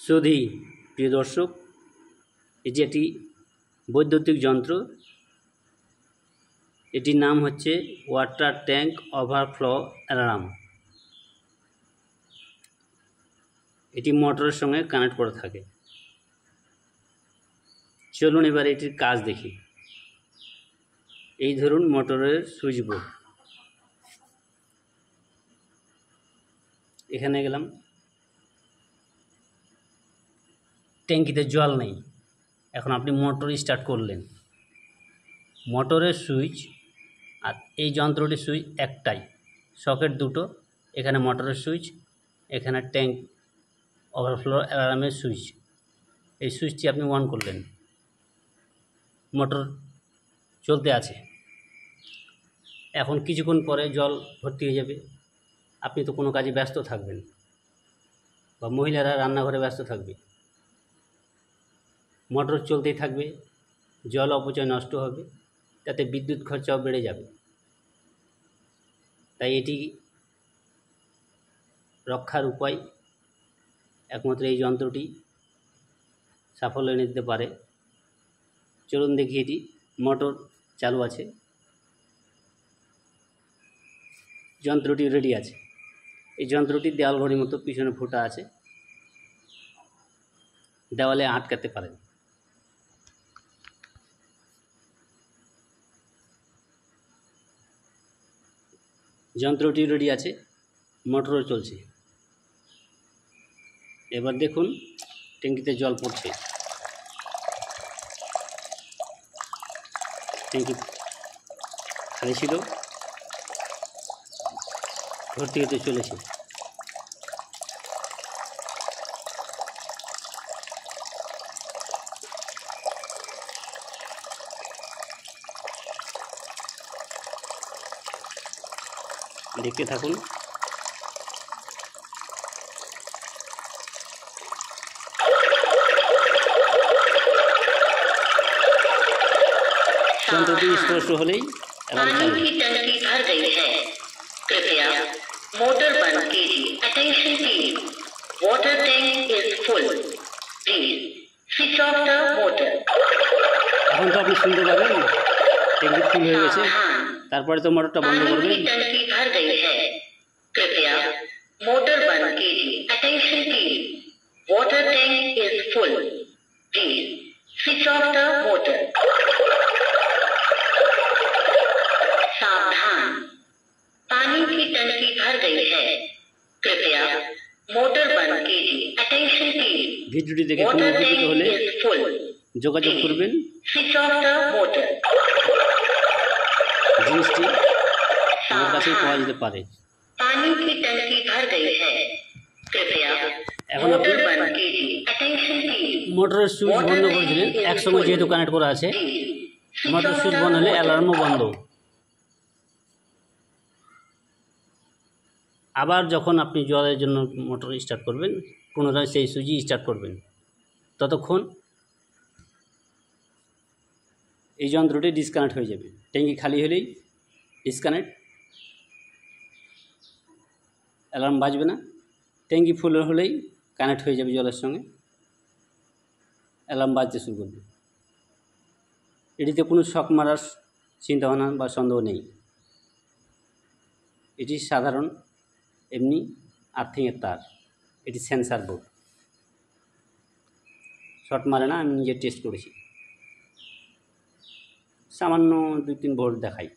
সুধী প্রিয় দর্শক, এটি একটি বৈদ্যুতিক যন্ত্র। এটির নাম হচ্ছে ওয়াটার ট্যাঙ্ক ওভারফ্লো অ্যালার্ম। এটি মোটরের সঙ্গে কানেক্ট করা থাকে। চলুন এবার এটির কাজ দেখি। এই ধরুন মোটরের সুইচ বোর্ড, এখানে গেলাম, ট্যাঙ্কিতে জল নেই। এখন আপনি মোটর স্টার্ট করলেন, মোটরের সুইচ আর এই যন্ত্রটির সুইচ একটাই, সকেট দুটো। এখানে মোটরের সুইচ, এখানে ট্যাঙ্ক ওভারফ্লো অ্যালার্মের সুইচ। এই সুইচটি আপনি অন করলেন, মোটর চলতে আছে। এখন কিছুক্ষণ পরে জল ভর্তি হয়ে যাবে। আপনি তো কোনো কাজে ব্যস্ত থাকবেন, বা মহিলারা রান্নাঘরে ব্যস্ত থাকবে। মোটর চলতেই থাকবে, জল অপচয় নষ্ট হবে, তাতে বিদ্যুৎ খরচাও বেড়ে যাবে। তাই এটি রক্ষার উপায় একমাত্র এই যন্ত্রটি সাফল্য এনে দিতে পারে। চলুন দেখি। এটি মোটর চালু আছে, যন্ত্রটি রেডি আছে। এই যন্ত্রটি দেওয়াল ঘড়ির মতো পিছনে ফুটা আছে, দেওয়ালে আটকাতে পারেন। যন্ত্রটি রেডি আছে, মোটরও চলছে। এবার দেখুন ট্যাঙ্কিতে জল পড়ছে। ট্যাঙ্কি খালি ছিল, ভর্তি হতে চলেছে। দেখতে থাকুন। যন্ত্রটি স্পষ্ট হলেই पानी की टंकी भर गई है, कृपया मोटर बंद कीजिए। Attention please, water tank is full, please switch off the motor. এখন তো আপনি শুনতে পাবেন ট্যাঙ্কি ফুল হয়ে গেছে, তারপরে তো মোটরটা বন্ধ করবেন। पानी की टंकी भर गई है, कृपया मोटर बंद कीजिए। Attention please, water tank is full, please switch off the motor. सावधान, पानी की टंकी भर गई है, कृपया मोटर बंद कीजिए। अटेंशन प्लीज, ভিডিওটি দেখে কোনো উপকৃত হলে যোগাযোগ করবেন। Switch off the motor. জিনিসটি আমার কাছেই পাওয়া যেতে পারে। पानी की टंकी भर गई है, कृपया এখন আপনি मोटर बंद कीजिए। अटेंशन प्लीज, মোটরের সুইচ বন্ধ করেছিলেন, একসঙ্গে যেহেতু কানেক্ট করা আছে, মোটর সুইচ বন্ধ হলে অ্যালার্মও বন্ধ। আবার যখন আপনি জলের জন্য মোটর স্টার্ট করবেন, পুনরায় সেই সুইচই স্টার্ট করবেন। ততক্ষণ এই যন্ত্রটি ডিসকানেক্ট হয়ে যাবে। ট্যাঙ্কি খালি হলেই ডিসকানেক্ট, অ্যালার্ম বাজবে না। ট্যাঙ্কি ফুল হলেই কানেক্ট হয়ে যাবে জলের সঙ্গে, অ্যালার্ম বাজতে শুরু করবে। এটিতে কোনো শক মারার চিন্তাভাবনা বা সন্দেহ নেই। এটি সাধারণ এমনি আর্থিংয়ের তার, এটি সেন্সার বোর্ড, শর্ট মারে না। আমি নিজে টেস্ট করেছি, সামান্য 2-3 ভোল্ট দেখাই।